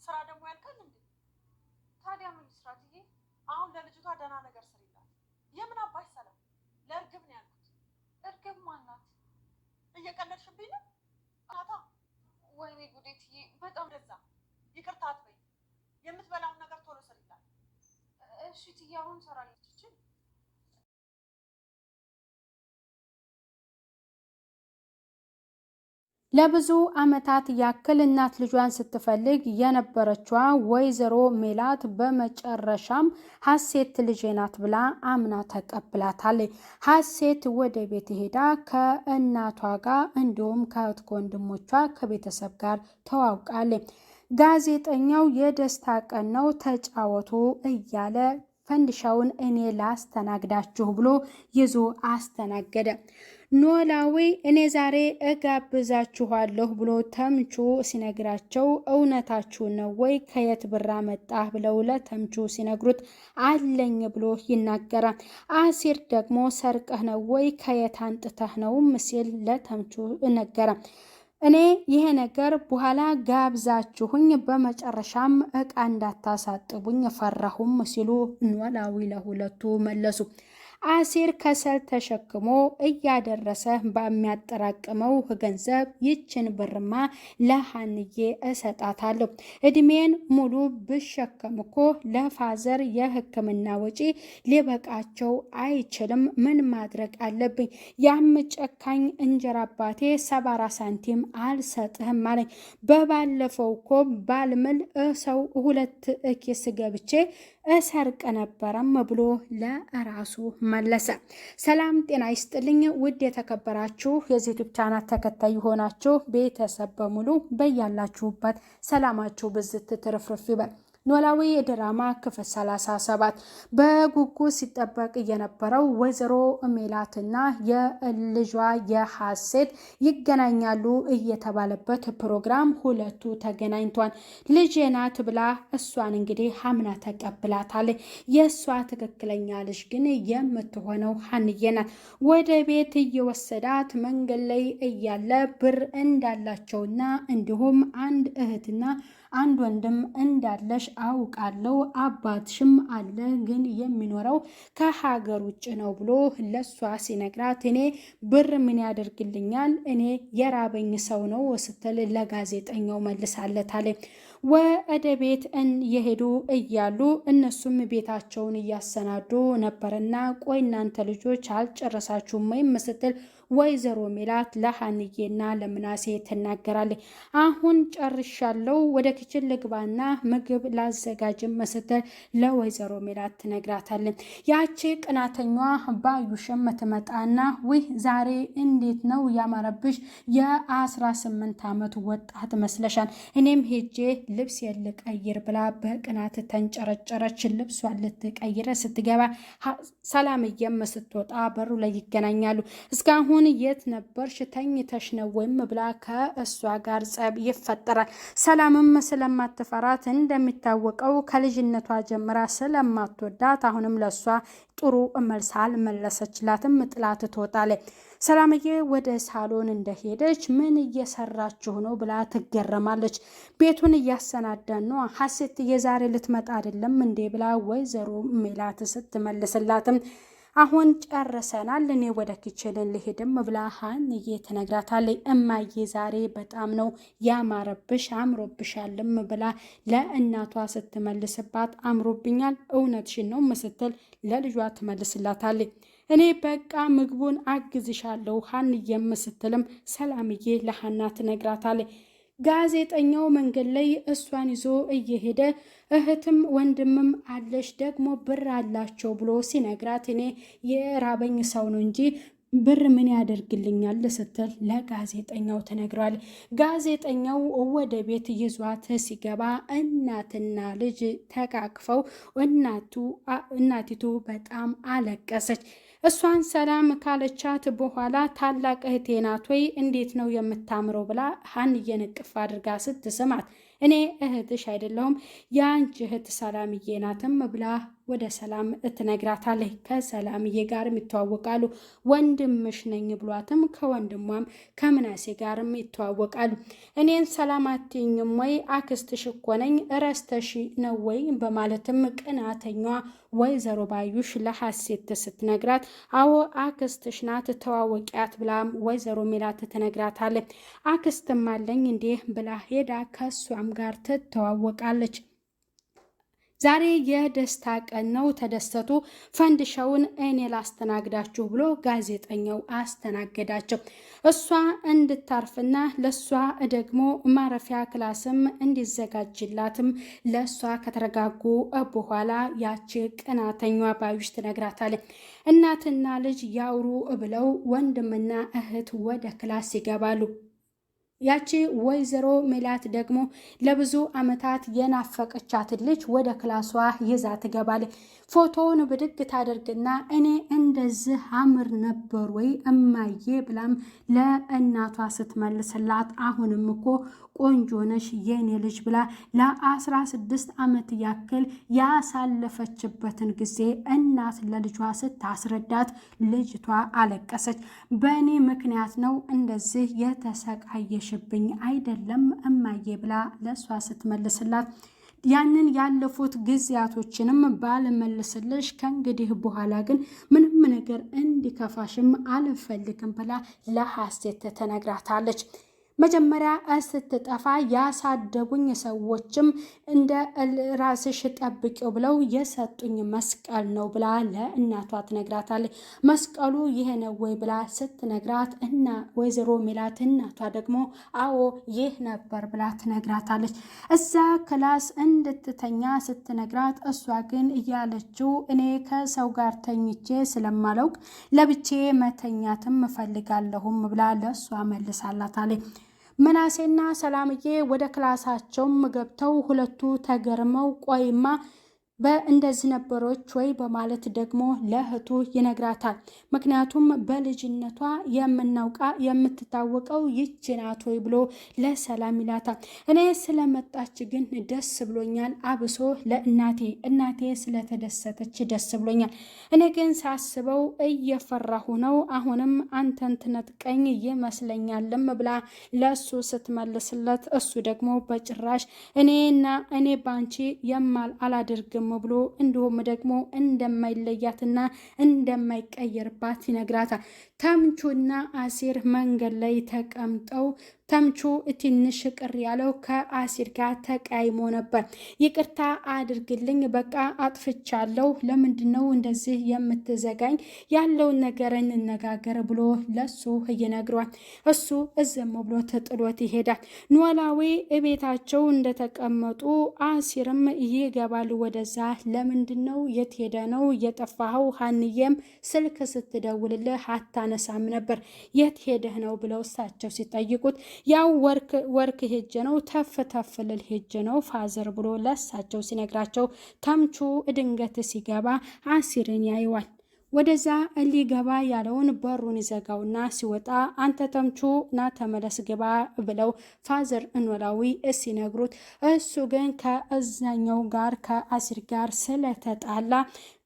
ስራ ደግሞ ያልካል እንዴ? ታዲያ ምን ስራትዬ? አሁን ለልጅቷ ደህና ነገር ስሪላት። የምን አባሽ ሰላም? ለእርግብ ነው ያልኩት። እርግብ ማናት? እየቀለድሽብኝ ነው? አታ ወይኔ ጉዴትዬ፣ በጣም ደዛ። ይቅርታ አትበይ። የምትበላውን ነገር ቶሎ ስሪላት። እሺ ትዬ፣ አሁን ሰራለች። ለብዙ ዓመታት ያክል እናት ልጇን ስትፈልግ የነበረችዋ ወይዘሮ ሜላት በመጨረሻም ሀሴት ልጄ ናት ብላ አምና ተቀብላታለች። ሀሴት ወደ ቤት ሄዳ ከእናቷ ጋር እንዲሁም ከእህት ወንድሞቿ ከቤተሰብ ጋር ተዋውቃለች። ጋዜጠኛው የደስታ ቀን ነው ተጫወቱ እያለ ፈንዲሻውን እኔ ላስተናግዳችሁ ብሎ ይዞ አስተናገደ። ኖላዊ እኔ ዛሬ እጋብዛችኋለሁ ብሎ ተምቹ ሲነግራቸው እውነታችሁ ነው ወይ ከየት ብራ መጣህ ብለው ለተምቹ ሲነግሩት አለኝ ብሎ ይናገራል። አሲር ደግሞ ሰርቀህ ነው ወይ ከየት አንጥተህ ነው ሲል ለተምቹ ነገረ። እኔ ይሄ ነገር በኋላ ጋብዛችሁኝ በመጨረሻም እቃ እንዳታሳጥቡኝ ፈራሁም ሲሉ ኖላዊ ለሁለቱ መለሱ። አሲር ከሰል ተሸክሞ እያደረሰ በሚያጠራቅመው ገንዘብ ይችን ብርማ ለሀንዬ እሰጣታለሁ። እድሜን ሙሉ ብሸከም እኮ ለፋዘር የሕክምና ወጪ ሊበቃቸው አይችልም። ምን ማድረግ አለብኝ? ያም ጨካኝ እንጀራ አባቴ 70 ሳንቲም አልሰጥህም አለኝ። በባለፈው እኮ ባልምል ሰው 2 ኪስ ገብቼ እሰርቅ ነበረም ብሎ ለራሱ መለሰ። ሰላም ጤና ይስጥልኝ ውድ የተከበራችሁ የዚህ ዩቲዩብ ቻናል ተከታይ ሆናችሁ ቤተሰብ በሙሉ በያላችሁበት ሰላማችሁ ብዝት ትርፍርፍ ይበል። ኖላዊ ድራማ ክፍል 37 በጉጉት ሲጠበቅ የነበረው ወይዘሮ ሜላትና የልጇ የሀሴት ይገናኛሉ እየተባለበት ፕሮግራም ሁለቱ ተገናኝቷል። ልጄ ናት ብላ እሷን እንግዲህ ሀምና ተቀብላታለች። የእሷ ትክክለኛ ልጅ ግን የምትሆነው ሀንዬ ናት። ወደ ቤት እየወሰዳት መንገድ ላይ እያለ ብር እንዳላቸውና እንዲሁም አንድ እህትና አንድ ወንድም እንዳለሽ አውቃለሁ፣ አባትሽም አለ ግን የሚኖረው ከሀገር ውጭ ነው ብሎ ለሷ ሲነግራት እኔ ብር ምን ያደርግልኛል እኔ የራበኝ ሰው ነው ስትል ለጋዜጠኛው መልሳለታለች። ወደ ቤት እየሄዱ እያሉ እነሱም ቤታቸውን እያሰናዱ ነበርና ቆይ እናንተ ልጆች አልጨረሳችሁም ወይም ስትል ወይዘሮ ሜላት ለሀንዬና ለምናሴ ትናገራለች። አሁን ጨርሻለሁ ወደ ክችን ልግባና ምግብ ላዘጋጅም ስትል ለወይዘሮ ሜላት ትነግራታለች። ያቺ ቅናተኛ ባዩሽም ትመጣና ውይ ዛሬ እንዴት ነው ያማረብሽ የ18 ዓመት ወጣት መስለሻል፣ እኔም ሄጄ ልብስ ልቀይር ብላ በቅናት ተንጨረጨረች። ልብሷን ልትቀይረ ስትገባ ሰላምዬም ስትወጣ በሩ ላይ ይገናኛሉ። እስካሁን የት ነበርሽ ተኝተሽ ነው ወይም ብላ ከእሷ ጋር ጸብ ይፈጠራል። ሰላምም ስለማትፈራት እንደሚታወቀው ከልጅነቷ ጀምራ ስለማትወዳት አሁንም ለሷ ጥሩ መልስ አልመለሰችላትም። ጥላት ትወጣለች። ሰላምዬ ወደ ሳሎን እንደሄደች ምን እየሰራችሁ ነው ብላ ትገረማለች። ቤቱን እያሰናዳን ነው፣ ሀሴት የዛሬ ልትመጣ አይደለም እንዴ ብላ ወይዘሮ ሜላት ስትመልስላትም አሁን ጨርሰናል እኔ ወደ ኪችን ልሄድም ብላ ሀንዬ ትነግራታለች። እማዬ ዛሬ በጣም ነው ያማረብሽ አምሮብሻልም ብላ ለእናቷ ስትመልስባት አምሮብኛል እውነትሽን ነው ስትል ለልጇ ትመልስላታለች። እኔ በቃ ምግቡን አግዝሻለሁ ሀንዬም ስትልም ሰላምዬ ለሀና ትነግራታለች። ጋዜጠኛው መንገድ ላይ እሷን ይዞ እየሄደ እህትም ወንድምም አለሽ ደግሞ ብር አላቸው ብሎ ሲነግራት እኔ የራበኝ ሰው ነው እንጂ ብር ምን ያደርግልኛል ስትል ለጋዜጠኛው ተነግሯል። ጋዜጠኛው ወደ ቤት ይዟት ሲገባ እናትና ልጅ ተቃቅፈው እናቲቱ በጣም አለቀሰች። እሷን ሰላም ካለቻት በኋላ ታላቅ እህቴ ናት ወይ እንዴት ነው የምታምረው ብላ ሀንዬን እቅፍ አድርጋ ስትስማት እኔ እህትሽ አይደለሁም የአንቺ እህት ሰላምዬ ናትም ብላ ወደ ሰላም ትነግራታለች። ከሰላምዬ ጋርም ይተዋወቃሉ። ወንድምሽ ነኝ ብሏትም ከወንድሟም ከምናሴ ጋርም ይተዋወቃሉ። እኔን ሰላም አትይኝም ወይ አክስትሽ እኮ ነኝ እረስተሽ ነው ወይ በማለትም ቅናተኛዋ ወይዘሮ ባዩሽ ለሐሴት ስትነግራት አዎ አክስትሽ ናት ተዋወቂያት ብላም ወይዘሮ ሜላት ትነግራታለች። አክስትም አለኝ እንዴ ብላ ሄዳ ከሷም ጋር ትተዋወቃለች። ዛሬ የደስታ ቀን ነው፣ ተደሰቱ፣ ፈንድሻውን እኔ ላስተናግዳችሁ ብሎ ጋዜጠኛው አስተናገዳቸው። እሷ እንድታርፍና ለሷ ደግሞ ማረፊያ ክላስም እንዲዘጋጅላትም ለሷ ከተረጋጉ በኋላ ያቺ ቅናተኛ ባዩሽ ትነግራታለች። እናትና ልጅ ያውሩ ብለው ወንድምና እህት ወደ ክላስ ይገባሉ። ያቺ ወይዘሮ ሜላት ደግሞ ለብዙ ዓመታት የናፈቀቻትን ልጅ ወደ ክላሷ ይዛ ትገባለች። ፎቶውን ብድግ ታደርግና እኔ እንደዚህ አምር ነበር ወይ እማዬ ብላም ለእናቷ ስትመልስላት አሁንም እኮ ቆንጆ ነሽ የኔ ልጅ ብላ ለ16 ዓመት ያክል ያሳለፈችበትን ጊዜ እናት ለልጇ ስታስረዳት ልጅቷ አለቀሰች። በእኔ ምክንያት ነው እንደዚህ የተሰቃየሽብኝ አይደለም እማዬ ብላ ለሷ ስትመልስላት ያንን ያለፉት ጊዜያቶችንም ባልመልስልሽ ከእንግዲህ በኋላ ግን ምንም ነገር እንዲከፋሽም አልፈልግም ብላ ለሐሴት ተነግራታለች። መጀመሪያ ስትጠፋ ያሳደጉኝ ሰዎችም እንደ ራስሽ ጠብቂው ብለው የሰጡኝ መስቀል ነው ብላ ለእናቷ ትነግራታለች። መስቀሉ ይሄ ነው ወይ ብላ ስትነግራት እና ወይዘሮ ሜላት እናቷ ደግሞ አዎ ይህ ነበር ብላ ትነግራታለች። እዛ ክላስ እንድትተኛ ስትነግራት እሷ ግን እያለችው እኔ ከሰው ጋር ተኝቼ ስለማላውቅ ለብቼ መተኛትም እፈልጋለሁም ብላ ለእሷ መልሳላታለች። ምናሴና ሰላምዬ ወደ ክላሳቸውም ገብተው ሁለቱ ተገርመው ቆይማ በእንደዚህ ነበሮች ወይ በማለት ደግሞ ለእህቱ ይነግራታል። ምክንያቱም በልጅነቷ የምትታወቀው ይች ናት ወይ ብሎ ለሰላም ይላታል። እኔ ስለመጣች ግን ደስ ብሎኛል፣ አብሶ እናቴ ስለተደሰተች ደስ ብሎኛል። እኔ ግን ሳስበው እየፈራሁ ነው፣ አሁንም አንተን ትነጥቀኝ ይመስለኛልም ብላ ለእሱ ስትመልስለት እሱ ደግሞ በጭራሽ እኔ ባንቺ የማል አላደርግም ብሎ እንዲሁም ደግሞ እንደማይለያትና እንደማይቀየርባት ይነግራታል። ተምቹና አሲር መንገድ ላይ ተቀምጠው ተምቹ ትንሽ ቅር ያለው ከአሲር ጋር ተቀያይሞ ነበር። ይቅርታ አድርግልኝ፣ በቃ አጥፍቻለሁ፣ ለምንድነው እንደዚህ የምትዘጋኝ? ያለውን ነገር እንነጋገር ብሎ ለሱ ይነግሯል። እሱ እዝም ብሎ ተጥሎት ይሄዳል። ኖላዊ ቤታቸው እንደተቀመጡ አሲርም ይገባል ወደዛ። ለምንድነው የት ሄደ ነው የጠፋኸው? ሀንዬም ስልክ ስትደውልልህ አታነሳም ነበር፣ የት ሄደህ ነው ብለው እሳቸው ሲጠይቁት ያው ወርክ ሄጀ ነው ተፍ ልል ሄጀ ነው ፋዘር ብሎ ለሳቸው ሲነግራቸው ተምቹ ድንገት ሲገባ አሲርን ያይዋል። ወደዛ ሊገባ ያለውን በሩን ይዘጋውና ሲወጣ አንተ ተምቹ ና ተመለስ ግባ ብለው ፋዘር ኖላዊ ሲነግሩት እሱ ግን ከእዛኛው ጋር ከአሲር ጋር ስለተጣላ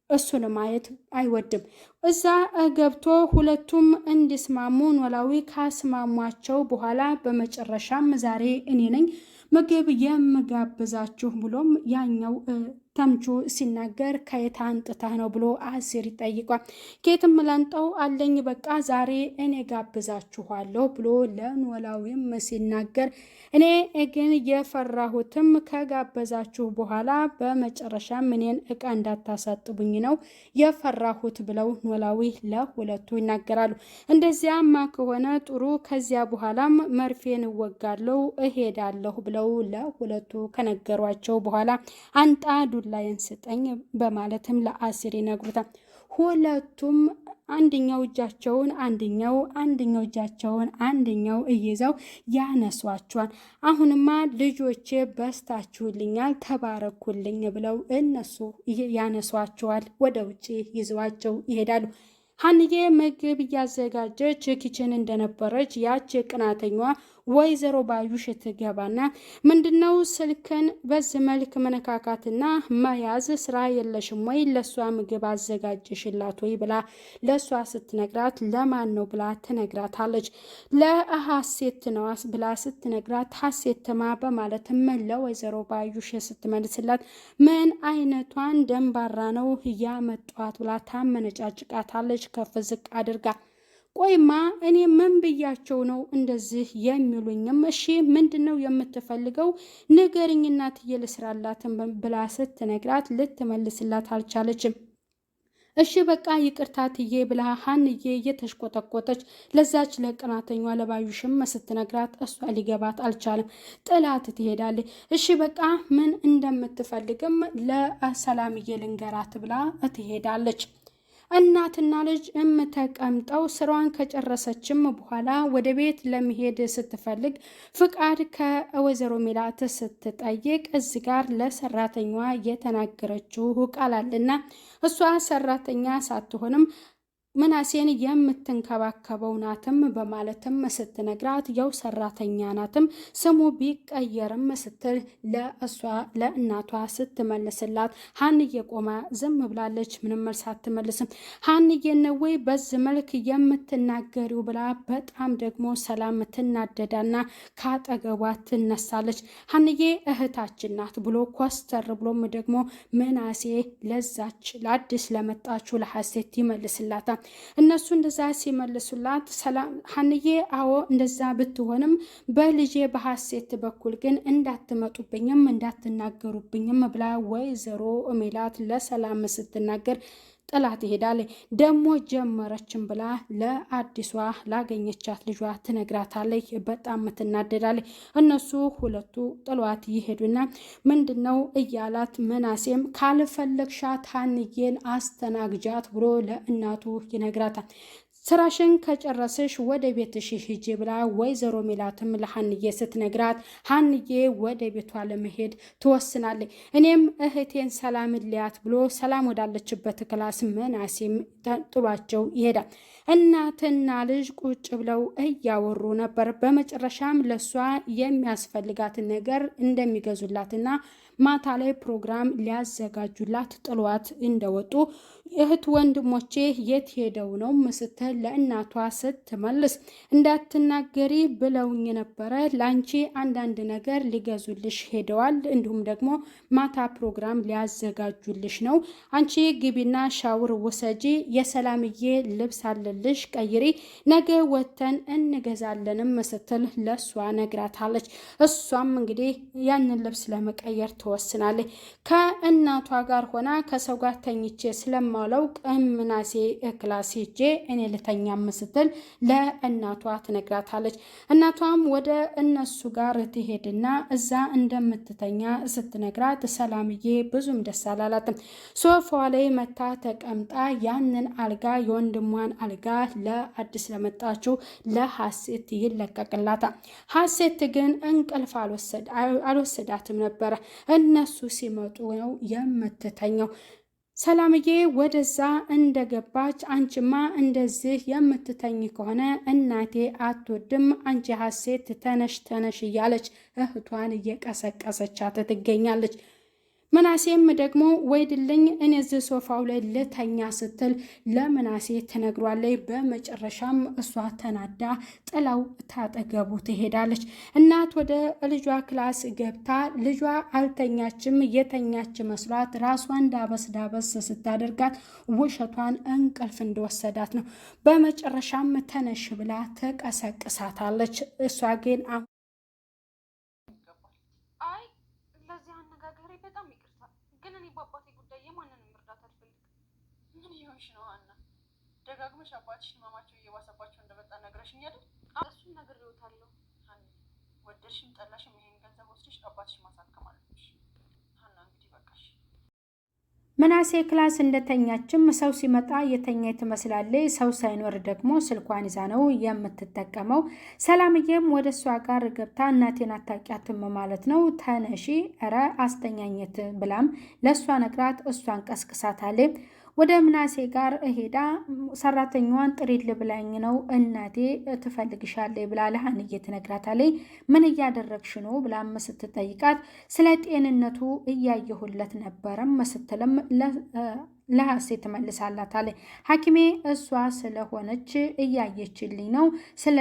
እሱን ማየት አይወድም። እዛ ገብቶ ሁለቱም እንዲስማሙ ኖላዊ ካስማሟቸው በኋላ በመጨረሻም ዛሬ እኔ ነኝ ምግብ የምጋብዛችሁ ብሎም ያኛው ተምቹ ሲናገር ከየት አንጥተህ ነው ብሎ አሲር ይጠይቋል። ከየትም ላንጣው አለኝ፣ በቃ ዛሬ እኔ ጋብዛችኋለሁ ብሎ ለኖላዊም ሲናገር እኔ ግን የፈራሁትም ከጋበዛችሁ በኋላ በመጨረሻም እኔን እቃ እንዳታሳጥቡኝ ነው የፈራሁት ብለው ኖላዊ ለሁለቱ ይናገራሉ። እንደዚያማ ከሆነ ጥሩ፣ ከዚያ በኋላም መርፌን እወጋለሁ እሄዳለሁ ብለው ለሁለቱ ከነገሯቸው በኋላ አንጣ ዱላዬን ስጠኝ በማለትም ለአሲር ይነግሩታል። ሁለቱም አንደኛው እጃቸውን አንደኛው እይዘው ያነሷቸዋል። አሁንማ ልጆቼ በስታችሁልኛል ተባረኩልኝ ብለው እነሱ ያነሷቸዋል። ወደ ውጭ ይዘዋቸው ይሄዳሉ። ሀንዬ ምግብ እያዘጋጀች ኪችን እንደነበረች ያች ቅናተኛዋ ወይዘሮ ባዩሽ ትገባና ምንድነው ስልክን በዚህ መልክ መነካካትና መያዝ ስራ የለሽም ወይ ለሷ ምግብ አዘጋጅሽላት ወይ ብላ ለሷ ስትነግራት ለማን ነው ብላ ትነግራታለች። ለሀሴት ነው ብላ ስትነግራት ሀሴትማ በማለትም ለወይዘሮ ባዩሽ ስትመልስላት ምን አይነቷን ደንባራ ነው ያመጧት ብላ ታመነጫጭቃታለች ከፍ ዝቅ አድርጋ። ቆይማ እኔ ምን ብያቸው ነው እንደዚህ የሚሉኝም? እሺ ምንድነው የምትፈልገው ንገሪኝ እናትዬ ልስራላትን ብላ ስትነግራት ልትመልስላት አልቻለችም። እሺ በቃ ይቅርታ ትዬ ብላ ሀንዬ እየተሽቆጠቆጠች ለዛች ለቅናተኛ ለባዩሽም ስትነግራት እሷ ሊገባት አልቻለም። ጥላት ትሄዳለች። እሺ በቃ ምን እንደምትፈልግም ለሰላምዬ ልንገራት ብላ ትሄዳለች። እናትና ልጅ ተቀምጠው ስራዋን ከጨረሰችም በኋላ ወደ ቤት ለመሄድ ስትፈልግ ፍቃድ ከወይዘሮ ሜላት ስትጠይቅ እዚህ ጋር ለሰራተኛዋ የተናገረችው ቃል አለና እሷ ሰራተኛ ሳትሆንም ምናሴን የምትንከባከበው ናትም በማለትም ስትነግራት ያው ሰራተኛ ናትም ስሙ ቢቀየርም ስትል ለእሷ ለእናቷ ስትመልስላት ሀንዬ ቆማ ዝም ብላለች። ምንም መልስ አትመልስም። ሀንዬ ነው ወይ በዚህ መልክ የምትናገሪው ብላ በጣም ደግሞ ሰላም ትናደዳና ካጠገቧ ትነሳለች። ሀንዬ እህታችን ናት ብሎ ኮስተር ብሎም ደግሞ ምናሴ ለዛች ለአዲስ ለመጣችው ለሀሴት ይመልስላታል። እነሱ እንደዛ ሲመልሱላት ሰላም ሀንዬ አዎ እንደዛ ብትሆንም በልጄ በሀሴት በኩል ግን እንዳትመጡብኝም እንዳትናገሩብኝም ብላ ወይዘሮ ሜላት ለሰላም ስትናገር ጥላት ይሄዳለች። ደሞ ጀመረችን ብላ ለአዲሷ ላገኘቻት ልጇ ትነግራታለች። በጣም ትናደዳለች። እነሱ ሁለቱ ጥሏት ይሄዱና ምንድነው እያላት ምናሴም ካልፈለግሻት ሀንዬን አስተናግጃት ብሎ ለእናቱ ይነግራታል። ስራሽን ከጨረስሽ ወደ ቤትሽ ሂጂ ብላ ወይዘሮ ሜላትም ለሀንዬ ስትነግራት ሀንዬ ወደ ቤቷ ለመሄድ ትወስናለች። እኔም እህቴን ሰላም ልያት ብሎ ሰላም ወዳለችበት ክላስ ምናሴም ጥሏቸው ይሄዳል። እናትና ልጅ ቁጭ ብለው እያወሩ ነበር። በመጨረሻም ለሷ የሚያስፈልጋትን ነገር እንደሚገዙላትና ማታ ላይ ፕሮግራም ሊያዘጋጁላት ጥሏት እንደወጡ እህት ወንድሞቼ የት ሄደው ነው ስትል ለእናቷ ስትመልስ እንዳትናገሪ ብለውኝ ነበረ ላንቺ አንዳንድ ነገር ሊገዙልሽ ሄደዋል፣ እንዲሁም ደግሞ ማታ ፕሮግራም ሊያዘጋጁልሽ ነው። አንቺ ግቢና ሻውር ውሰጂ፣ የሰላምዬ ልብስ አለልሽ ቀይሪ፣ ነገ ወተን እንገዛለንም ስትል ለሷ ነግራታለች። እሷም እንግዲህ ያንን ልብስ ለመቀየር ትወስናለች። ከእናቷ ጋር ሆና ከሰው ጋር ተኝቼ ስለማውለው ምናሴ ክላስ ሄጄ እኔ ልተኛም ስትል ለእናቷ ትነግራታለች። እናቷም ወደ እነሱ ጋር ትሄድና እዛ እንደምትተኛ ስትነግራት ሰላምዬ ብዙም ደስ አላላትም። ሶፋዋ ላይ መታ ተቀምጣ ያንን አልጋ የወንድሟን አልጋ ለአዲስ ለመጣችው ለሀሴት ይለቀቅላታል። ሀሴት ግን እንቅልፍ አልወሰዳትም ነበረ። እነሱ ሲመጡ ነው የምትተኘው። ሰላምዬ ወደዛ እንደገባች አንቺማ እንደዚህ የምትተኝ ከሆነ እናቴ አትወድም፣ አንቺ ሀሴት ተነሽ ተነሽ እያለች እህቷን እየቀሰቀሰቻት ትገኛለች። ምናሴም ደግሞ ወይድልኝ እኔ እዚህ ሶፋው ላይ ልተኛ ስትል ለምናሴ ትነግሯለች። በመጨረሻም እሷ ተናዳ ጥላው ታጠገቡ ትሄዳለች። እናት ወደ ልጇ ክላስ ገብታ ልጇ አልተኛችም፣ የተኛች መስሏት ራሷን ዳበስ ስታደርጋት ውሸቷን እንቅልፍ እንደወሰዳት ነው። በመጨረሻም ተነሽ ብላ ትቀሰቅሳታለች። እሷ ግን ደጋግመሽ አባትሽ ህመማቸው እየባሰባቸው እንደመጣ ነግረሽኝ አይደል? እሱን ነግሬዎታለሁ። ወደድሽም ጠላሽም ይሄን ገንዘብ ወስደሽ አባትሽ ማሳከም አለብሽ። ሀና እንግዲህ በቃሽ። ምናሴ ክላስ እንደተኛችም ሰው ሲመጣ የተኛ ትመስላለች። ሰው ሳይኖር ደግሞ ስልኳን ይዛ ነው የምትጠቀመው። ሰላምዬም ወደ እሷ ጋር ገብታ እናቴን አታውቂያትም ማለት ነው፣ ተነሺ፣ ኧረ አስተኛኘት ብላም ለእሷ ነግራት እሷን ቀስቅሳታለች። ወደ ምናሴ ጋር ሄዳ ሰራተኛዋን ጥሪል ብላኝ ነው እናቴ ትፈልግሻለች ብላ ለሀንዬ ትነግራታለች። ምን እያደረግሽ ነው ብላም ስትጠይቃት ስለ ጤንነቱ እያየሁለት ነበረም ስትልም ለሀሴት ትመልሳላታለች። ሐኪሜ እሷ ስለሆነች እያየችልኝ ነው ስለ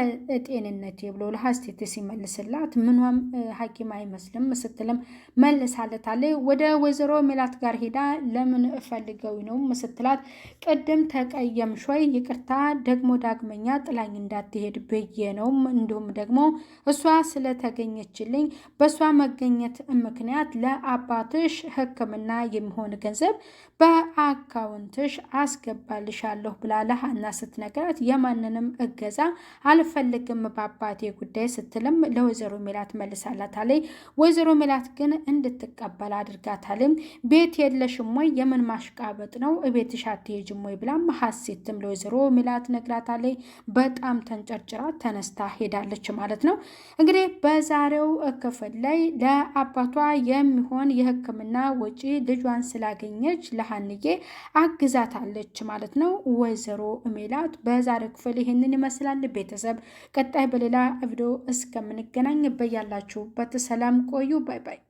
ጤንነቴ ብሎ ለሀሴት ሲመልስላት ምኗም ሐኪም አይመስልም ስትልም መልሳለታለች። ወደ ወይዘሮ ሜላት ጋር ሄዳ ለምን እፈልገው ነው ስትላት ቅድም ተቀየምሽ ወይ? ይቅርታ ደግሞ ዳግመኛ ጥላኝ እንዳትሄድ ብዬ ነው። እንዲሁም ደግሞ እሷ ስለተገኘችልኝ በእሷ መገኘት ምክንያት ለአባትሽ ሕክምና የሚሆን ገንዘብ በአካውንትሽ አስገባልሻለሁ ብላ ለሀና ስትነግራት የማንንም እገዛ አልፈልግም በአባቴ ጉዳይ ስትልም ለወይዘሮ ሜላት መልሳላታለች። ወይዘሮ ሜላት ግን እንድትቀበል አድርጋታለች። ቤት የለሽም ወይ? የምን ማሽቃበጥ ነው? ቤትሽ አትሄጂም ወይ ብላም ሀሴትም ለወይዘሮ ሜላት ነግራታለች። በጣም ተንጨርጭራ ተነስታ ሄዳለች ማለት ነው። እንግዲህ በዛሬው ክፍል ላይ ለአባቷ የሚሆን የሕክምና ወጪ ልጇን ስላገኘች ለሀንዬ አግዛታለች ማለት ነው ወይዘሮ ሜላት። በዛሬው ክፍል ይህንን ይመስላል። ቤተሰብ ቀጣይ በሌላ ቪዲዮ እስከምንገናኝ በያላችሁበት ሰላም ቆዩ። ባይ ባይ።